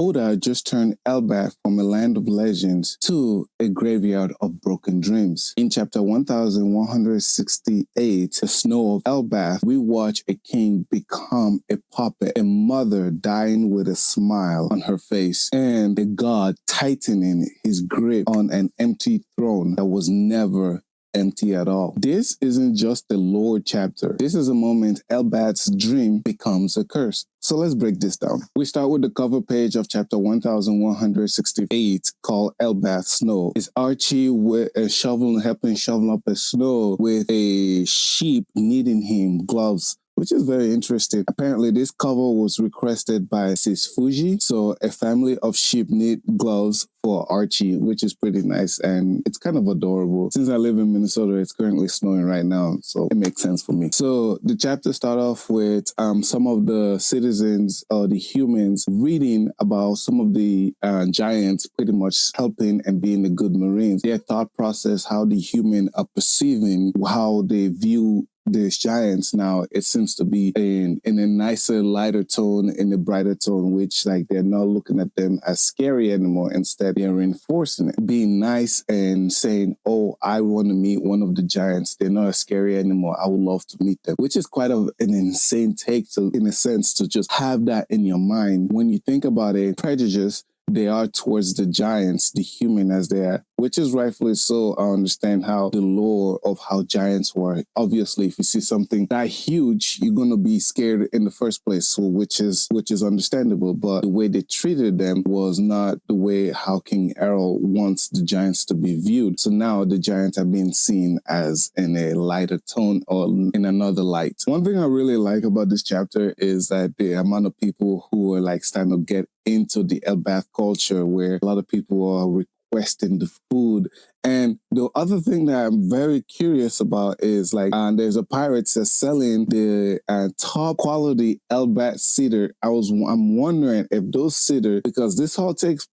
Oda just turned Elbaph from a land of legends to a graveyard of broken dreams. In chapter 1168, The Snow of Elbaph, we watch a king become a puppet, a mother dying with a smile on her face, and a god tightening his grip on an empty throne that was never empty at all. This isn't just a lore chapter. This is a moment Elbaph's dream becomes a curse. So let's break this down. We start with the cover page of chapter 1168 called Elbaph Snow. It's Archie with a shovel, helping shovel up a snow with a sheep knitting him gloves, which is very interesting. Apparently, this cover was requested by Sis Fuji, so a family of sheep knit gloves for Archie, which is pretty nice, and it's kind of adorable. Since I live in Minnesota, it's currently snowing right now, so it makes sense for me. So the chapter starts off with some of the citizens or the humans reading about some of the giants pretty much helping and being the good Marines. Their thought process, how the human are perceiving, how they view these giants now, it seems to be in a nicer, lighter tone, in a brighter tone, which like they're not looking at them as scary anymore. Instead, they're reinforcing it, being nice and saying, oh, I want to meet one of the giants. They're not as scary anymore. I would love to meet them, which is quite an insane take to, in a sense, to just have that in your mind. When you think about it, prejudice they are towards the giants, the human as they are, which is rightfully so. I understand how the lore of how giants work. Obviously, if you see something that huge, you're going to be scared in the first place, so which is understandable. But the way they treated them was not the way how King Harald wants the giants to be viewed. So now the giants are being seen as in a lighter tone or in another light. One thing I really like about this chapter is that the amount of people who are like starting to get into the Elbaph culture, where a lot of people are requesting the food. And the other thing that I'm very curious about is like, there's a pirate that's selling the top quality Elbaph cedar. I'm wondering if those cedar, because this all takes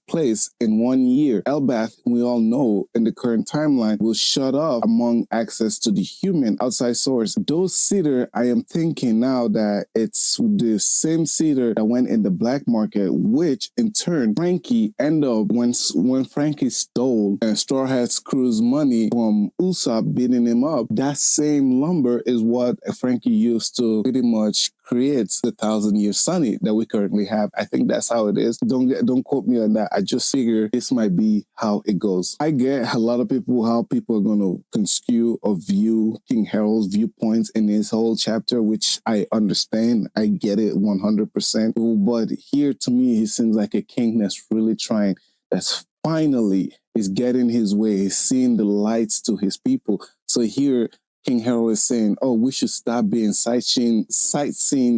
place in 1 year. Elbaph, we all know in the current timeline, will shut off among access to the human outside source. Those cedar, I am thinking now that it's the same cedar that went in the black market, which in turn Frankie ended up when Frankie stole Straw Hat's crew's money from Usopp beating him up. That same lumber is what Frankie used to pretty much create the 1,000-year sunny that we currently have. I think that's how it is. Don't quote me on that. I just figure this might be how it goes. I get a lot of people, how people are going to construe or view King Harald's viewpoints in this whole chapter, which I understand. I get it 100%. But here, to me, he seems like a king that's really trying, that's finally is getting his way. He's seeing the lights to his people. So here, King Harald is saying, oh, we should stop being sightseeing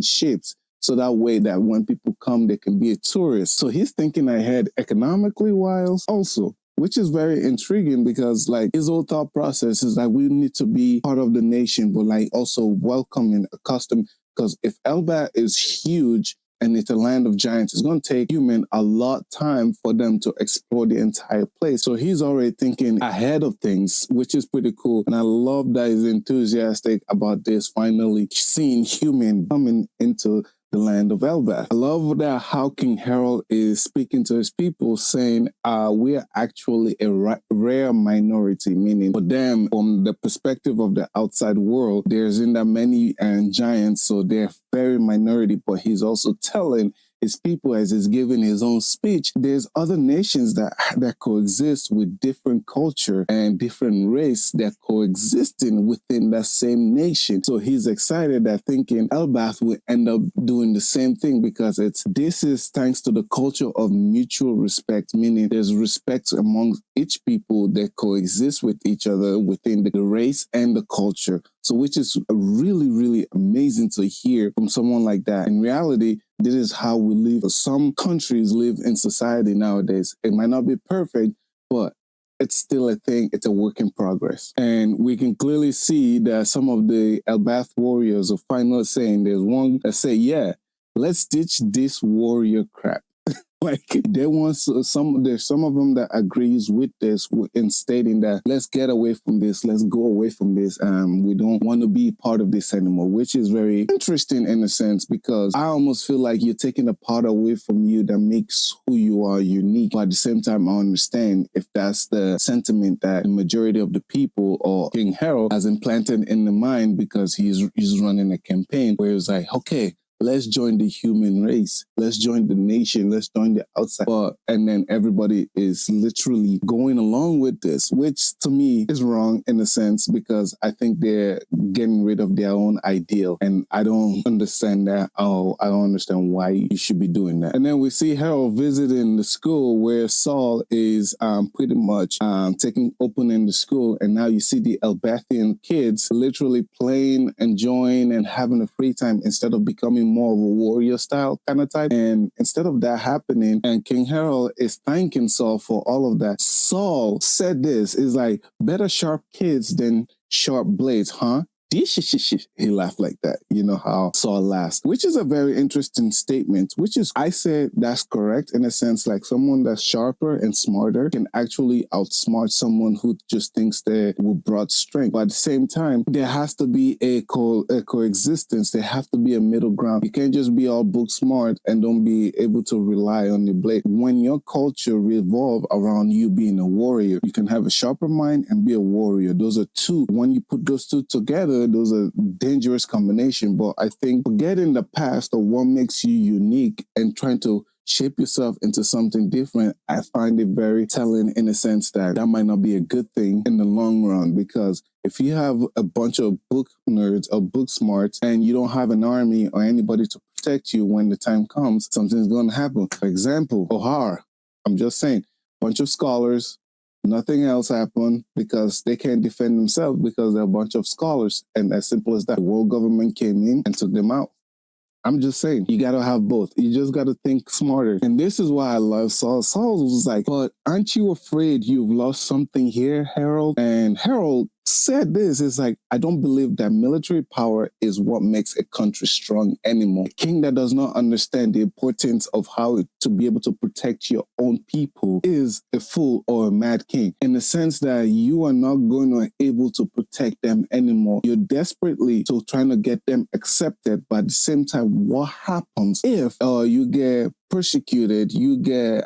ships. So that way that when people come, they can be a tourist. So he's thinking ahead economically wise also, which is very intriguing because like his whole thought process is that we need to be part of the nation, but like also welcome and accustomed. Because if Elbaph is huge, and it's a land of giants, it's going to take human a lot of time for them to explore the entire place. So he's already thinking ahead of things, which is pretty cool. And I love that he's enthusiastic about this, finally seeing human coming into the land of Elbaph. I love that how King Harald is speaking to his people saying, we are actually a rare minority, meaning for them, from the perspective of the outside world, there's in that many giants, so they're very minority, but he's also telling his people as he's giving his own speech, there's other nations that coexist with different culture and different race that coexisting within that same nation. So he's excited that thinking Elbaph will end up doing the same thing because this is thanks to the culture of mutual respect, meaning there's respect among each people that coexist with each other within the race and the culture. So which is really, really amazing to hear from someone like that. In reality, this is how we live. Some countries live in society nowadays. It might not be perfect, but it's still a thing. It's a work in progress. And we can clearly see that some of the Elbaph warriors are finally saying, there's one that say, yeah, let's ditch this warrior crap. Like they want there's some of them that agrees with this in stating that let's get away from this, let's go away from this. We don't want to be part of this anymore, which is very interesting in a sense, because I almost feel like you're taking a part away from you that makes who you are unique. But at the same time, I understand if that's the sentiment that the majority of the people or King Harald has implanted in the mind, because he's running a campaign where it's like, okay, let's join the human race. Let's join the nation. Let's join the outside. And then everybody is literally going along with this, which to me is wrong in a sense, because I think they're getting rid of their own ideal. And I don't understand that. Oh, I don't understand why you should be doing that. And then we see Harald visiting the school where Saul is pretty much opening the school. And now you see the Elbathian kids literally playing, enjoying, and having a free time instead of becoming more of a warrior style kind of type. And instead of that happening, and King Harald is thanking Saul for all of that. Saul said this, is like, better sharp kids than sharp blades, huh? He laughed like that. You know how Saul laughs, which is a very interesting statement, which is, I say that's correct in a sense, like someone that's sharper and smarter can actually outsmart someone who just thinks they're with broad strength. But at the same time, there has to be a coexistence. There have to be a middle ground. You can't just be all book smart and don't be able to rely on your blade. When your culture revolve around you being a warrior, you can have a sharper mind and be a warrior. Those are two. When you put those two together, those are dangerous combination. But I think forgetting the past or what makes you unique and trying to shape yourself into something different, I find it very telling in a sense that might not be a good thing in the long run. Because if you have a bunch of book nerds or book smarts and you don't have an army or anybody to protect you when the time comes, something's going to happen. For example, Ohar, I'm just saying, bunch of scholars, nothing else happened because they can't defend themselves because they're a bunch of scholars. And as simple as that, the world government came in and took them out. I'm just saying, you got to have both. You just got to think smarter. And this is why I love Saul. Saul was like, but aren't you afraid you've lost something here, Harald? And Harald said this, it's like, I don't believe that military power is what makes a country strong anymore. A king that does not understand the importance of how to be able to protect your own people is a fool or a mad king, in the sense that you are not going to be able to protect them anymore. You're desperately trying to get them accepted, but at the same time, what happens if you get persecuted, you get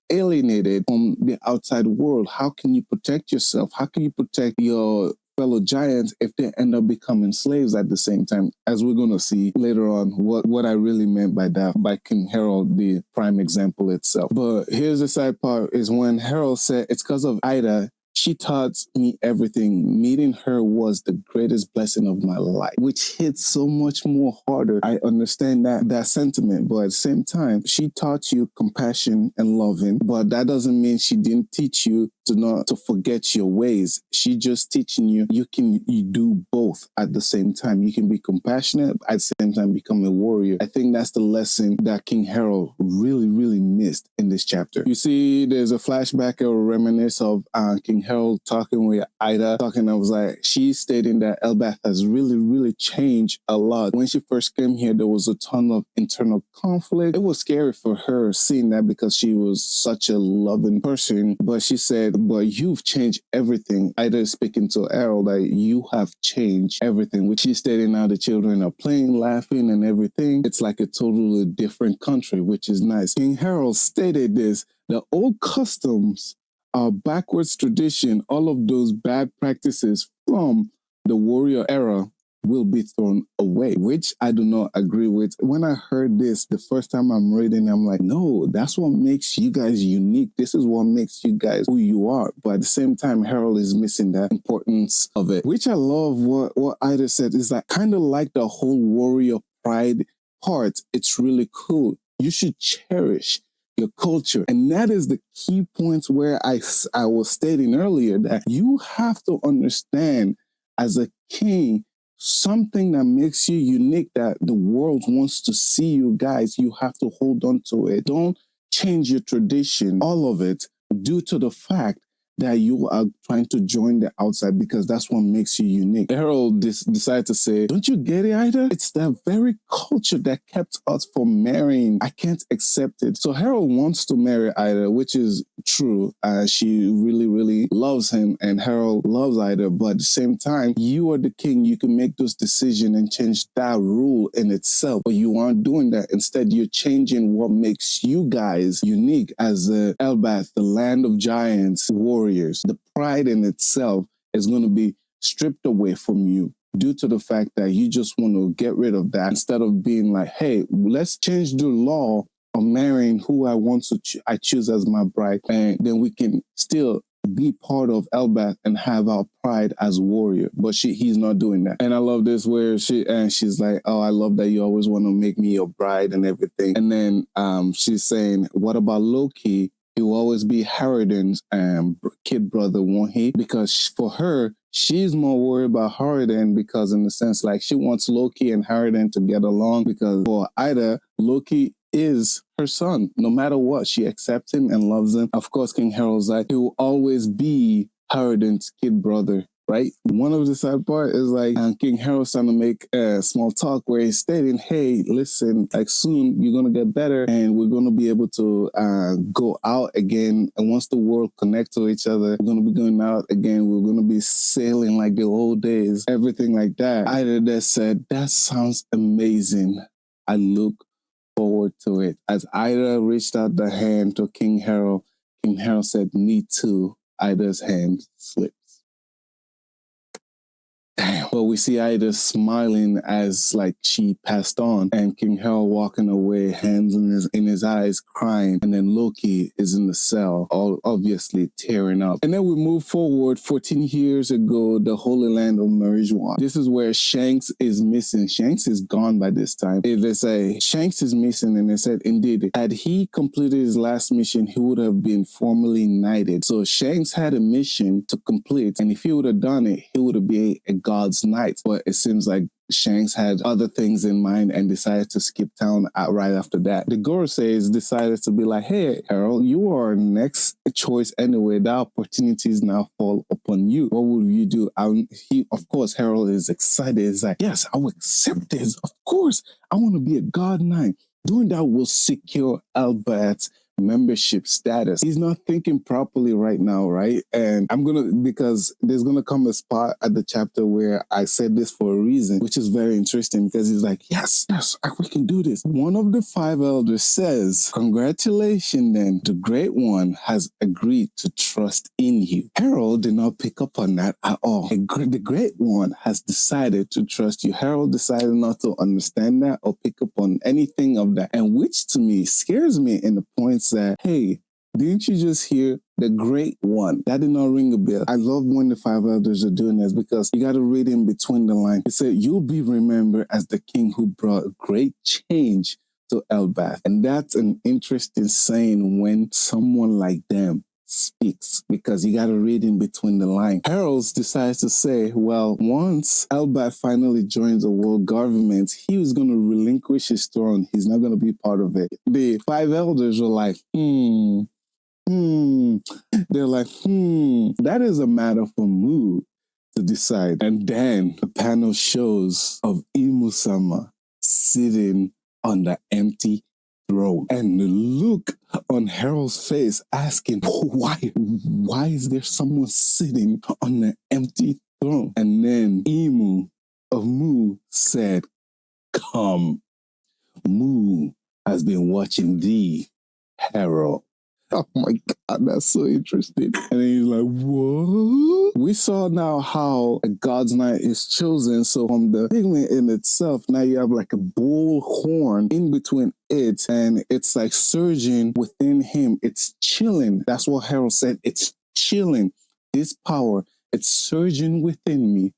alienated from the outside world? How can you protect yourself? How can you protect your fellow giants if they end up becoming slaves at the same time? As we're going to see later on what I really meant by that, by King Harald, the prime example itself. But here's the side part, is when Harald said, it's because of Ida. She taught me everything. Meeting her was the greatest blessing of my life, which hits so much more harder. I understand that sentiment, but at the same time, she taught you compassion and loving, but that doesn't mean she didn't teach you to forget your ways. She just teaching you you do both at the same time. You can be compassionate, at the same time become a warrior. I think that's the lesson that King Harald really, really missed in this chapter. You see, there's a flashback or reminisce of King Harald talking with Ida, I was like, she's stating that Elbaph has really, really changed a lot. When she first came here, there was a ton of internal conflict. It was scary for her seeing that because she was such a loving person, but she said, but you've changed everything. Ida is speaking to Harald that you have changed everything, which she's stating now the children are playing, laughing, and everything. It's like a totally different country, which is nice. King Harald stated this, the old customs, our backwards tradition, all of those bad practices from the warrior era will be thrown away, which I do not agree with. When I heard this the first time I'm reading, I'm like, no, that's what makes you guys unique. This is what makes you guys who you are. But at the same time, Harald is missing that importance of it, which I love what Ida said is that kind of like the whole warrior pride part. It's really cool. You should cherish your culture. And that is the key points where I was stating earlier that you have to understand as a king, something that makes you unique, that the world wants to see you guys, you have to hold on to it. Don't change your tradition, all of it, due to the fact that you are trying to join the outside because that's what makes you unique. Harald decided to say, don't you get it, Ida? It's that very culture that kept us from marrying. I can't accept it. So Harald wants to marry Ida, which is true. She really, really loves him, and Harald loves Ida. But at the same time, you are the king. You can make those decisions and change that rule in itself. But you aren't doing that. Instead, you're changing what makes you guys unique as Elbaph, the land of giants, warriors. The pride in itself is going to be stripped away from you due to the fact that you just want to get rid of that instead of being like, hey, let's change the law of marrying who I want to I choose as my bride, and then we can still be part of Elbaph and have our pride as warrior. But he's not doing that. And I love this where she's like, oh, I love that you always want to make me your bride and everything. And then she's saying, what about Loki? He will always be Harald's kid brother, won't he? Because for her, she's more worried about Harald because in the sense like she wants Loki and Harald to get along, because for Ida, Loki is her son. No matter what, she accepts him and loves him. Of course, King Harald's like, he will always be Harald's kid brother, right? One of the sad part is like King Harold's trying to make a small talk where he's stating, hey, listen, like soon you're going to get better and we're going to be able to go out again. And once the world connect to each other, we're going to be going out again. We're going to be sailing like the old days, everything like that. Ida just said, that sounds amazing. I look forward to it. As Ida reached out the hand to King Harald said, me too. Ida's hand slipped. Damn. But we see Ida smiling as like she passed on, and King Harald walking away, hands in his eyes, crying. And then Loki is in the cell, all obviously tearing up. And then we move forward 14 years ago, the Holy Land of Marijuana. This is where Shanks is missing. Shanks is gone by this time. They say Shanks is missing, and they said indeed, had he completed his last mission, he would have been formally knighted. So Shanks had a mission to complete, and if he would have done it, he would have been a God's knight. But it seems like Shanks had other things in mind and decided to skip town right after that. The Gorosei decided to be like, hey, Harald, you are our next choice anyway. The opportunities now fall upon you. What will you do? Of course, Harald is excited. He's like, yes, I will accept this. Of course, I want to be a God knight. Doing that will secure Elbaph membership status. He's not thinking properly right now, right? And because there's gonna come a spot at the chapter where I said this for a reason, which is very interesting, because he's like, yes, we can do this. One of the 5 elders says, congratulations then, the Great One has agreed to trust in you. Harald did not pick up on that at all. The Great One has decided to trust you. Harald decided not to understand that or pick up on anything of that, and which to me scares me in the points that, hey, didn't you just hear the Great One? That did not ring a bell. I love when the 5 elders are doing this, because you got to read in between the lines. It said, you'll be remembered as the king who brought great change to Elbaph. And that's an interesting saying when someone like them speaks, because you got to read in between the lines. Harald decides to say, well, once Elbaph finally joins the world government, he was going to relinquish his throne. He's not going to be part of it. The 5 elders were like, They're like, that is a matter for Mu to decide. And then the panel shows of Imu-sama sitting on the empty throne. And the look on Harald's face asking, why is there someone sitting on the empty throne? And then Imu of Mu said, come, Mu has been watching thee, Harald. Oh my God, that's so interesting. And then he's like, what? We saw now how a God's Knight is chosen. So from the pigment in itself, now you have like a bull horn in between it, and it's like surging within him. It's chilling. That's what Harald said. It's chilling. This power, it's surging within me.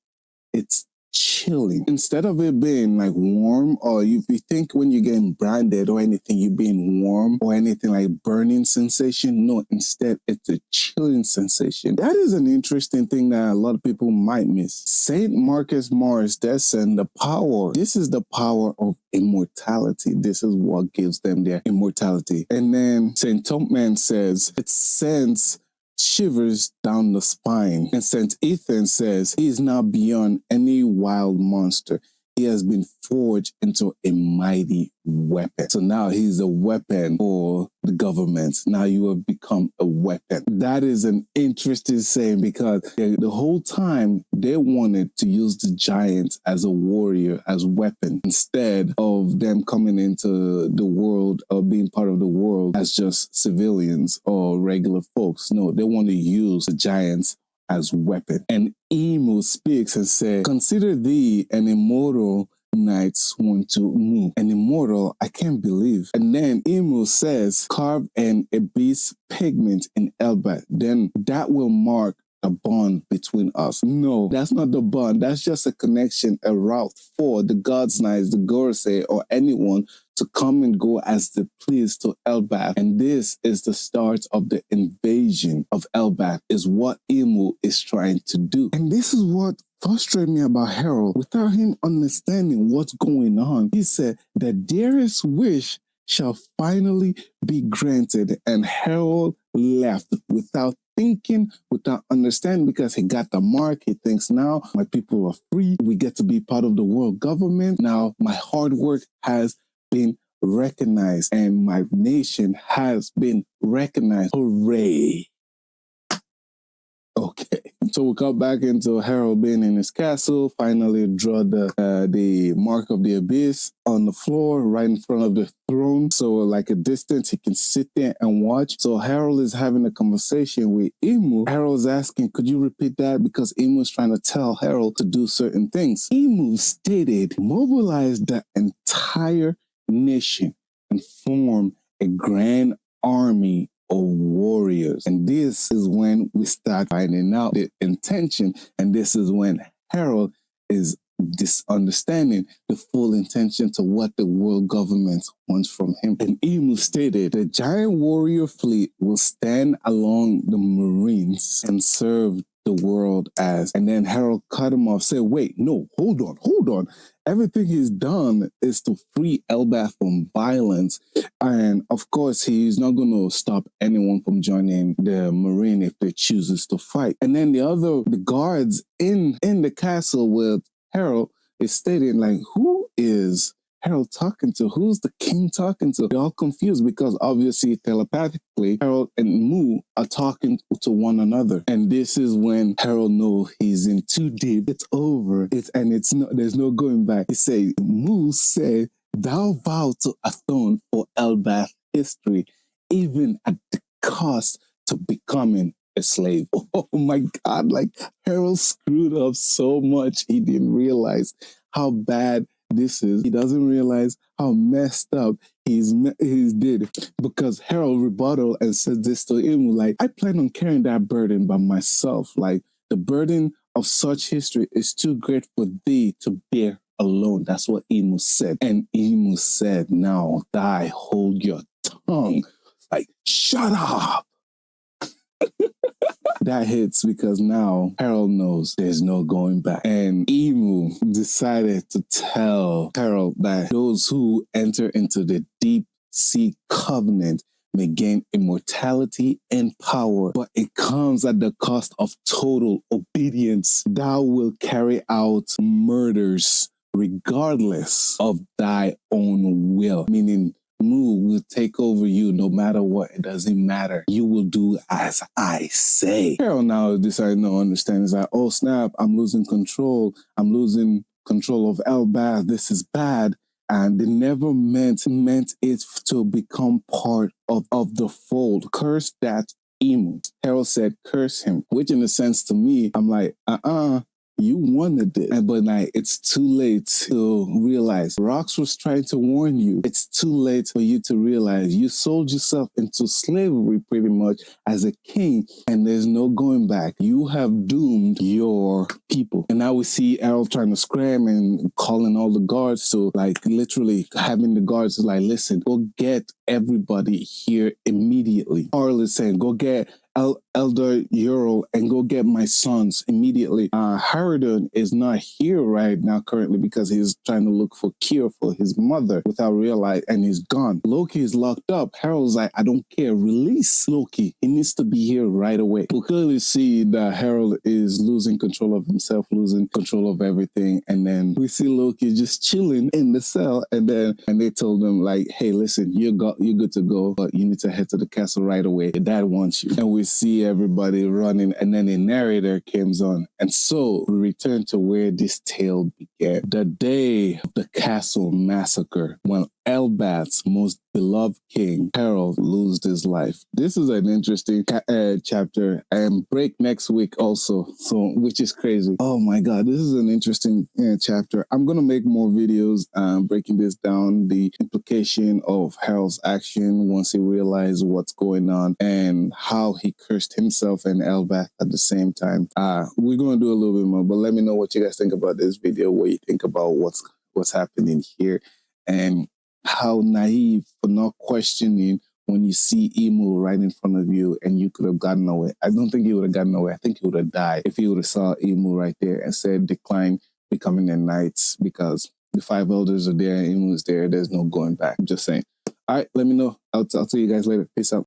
It's chilling. Instead of it being like warm, or if you think when you're getting branded or anything, you're being warm or anything like burning sensation, no, instead it's a chilling sensation. That is an interesting thing that a lot of people might miss. Saint Marcus Morris, Descent, the power. This is the power of immortality. This is what gives them their immortality. And then Saint Topman says, it sends shivers down the spine. And St. Ethan says he is now beyond any wild monster. He has been forged into a mighty weapon. So now he's a weapon for the government. Now you have become a weapon. That is an interesting saying because the whole time they wanted to use the giants as a warrior, as weapon, instead of them coming into the world or being part of the world as just civilians or regular folks. No, they want to use the giants as weapon. And Imu speaks and says, consider thee an immortal knight sworn to Imu. An immortal, I can't believe. And then Imu says, carve an abyss pigment in Elbaph. Then that will mark a bond between us. No, that's not the bond. That's just a connection, a route for the God's Knights, the Gorosei, or anyone to come and go as they please to Elbaph. And this is the start of the invasion of Elbaph, is what Imu is trying to do. And this is what frustrated me about Harald. Without him understanding what's going on, he said, the dearest wish shall finally be granted. And Harald left without thinking, without understanding, because he got the mark. He thinks, now my people are free. We get to be part of the world government. Now my hard work has been recognized and my nation has been recognized. Hooray. Okay, so we come back into Harald being in his castle, finally draw the mark of the abyss on the floor right in front of the throne. So like a distance, he can sit there and watch. So Harald is having a conversation with Imu. Harald's asking, could you repeat that? Because Imu is trying to tell Harald to do certain things. Imu stated, mobilize the entire nation and form a grand army of warriors. And this is when we start finding out the intention. And this is when Harald is understanding the full intention to what the world government wants from him. And Imu stated, the giant warrior fleet will stand along the marines and serve the world as. And then Harald cut him off, said, wait, no, hold on. Everything he's done is to free Elbaph from violence. And of course, he's not going to stop anyone from joining the Marine if they chooses to fight. And then the guards in the castle with Harald is stating, like, who is Harald talking to? Who's the king talking to? They're all confused because obviously telepathically Harald and Mu are talking to one another. And this is when Harald knows he's in too deep. It's over. There's no going back. He said, Mu said, thou vow to atone for Elbaph history, even at the cost to becoming a slave. Oh my God, like Harald screwed up so much. He didn't realize how bad this is. He doesn't realize how messed up he's did, because Harald rebuttal and said this to him, like, I plan on carrying that burden by myself. Like, the burden of such history is too great for thee to bear alone. That's what Imu said. And Imu said, now thy hold your tongue. Like, shut up. That hits because now Harald knows there's no going back. And Imu decided to tell Harald that those who enter into the deep sea covenant may gain immortality and power, but it comes at the cost of total obedience. Thou will carry out murders regardless of thy own will, meaning Mu will take over you no matter what. It doesn't matter. You will do as I say. Harald now decided to understand. Is like, oh snap, I'm losing control. I'm losing control of Elbaph. This is bad. And they never meant it to become part of the fold. Curse that Imu. Harald said, curse him. Which in a sense to me, I'm like, you wanted it. But like, it's too late to realize. Rox was trying to warn you. It's too late for you to realize. You sold yourself into slavery pretty much as a king, and there's no going back. You have doomed your people. And now we see Harald trying to scram and calling all the guards to, like, literally having the guards like, listen, go get everybody here immediately. Harald is saying, go get Elder Ural and go get my sons immediately. Harald is not here right now currently because he's trying to look for cure for his mother without realizing, and he's gone. Loki is locked up. Harold's like, I don't care. Release Loki. He needs to be here right away. We clearly see that Harald is losing control of himself, losing control of everything. And then we see Loki just chilling in the cell. And they told him like, hey, listen, you're good to go, but you need to head to the castle right away. Your dad wants you. And we see everybody running, and then a narrator comes on. And so we return to where this tale began. The day of the castle massacre, when Elbaph's most beloved king, Harald, lost his life. This is an interesting chapter, and break next week also, so which is crazy. Oh my God, this is an interesting chapter. I'm going to make more videos breaking this down, the implication of Harald's action once he realized what's going on and how he cursed himself and Elbaph at the same time. We're going to do a little bit more, but let me know what you guys think about this video, what you think about what's happening here, and how naive for not questioning when you see Imu right in front of you and you could have gotten away. I don't think he would have gotten away. I think he would have died if he would have saw Imu right there and said decline becoming a knight, because the 5 elders are there, Imu is there, there's no going back. I'm just saying. All right, let me know. I'll see you guys later. Peace out.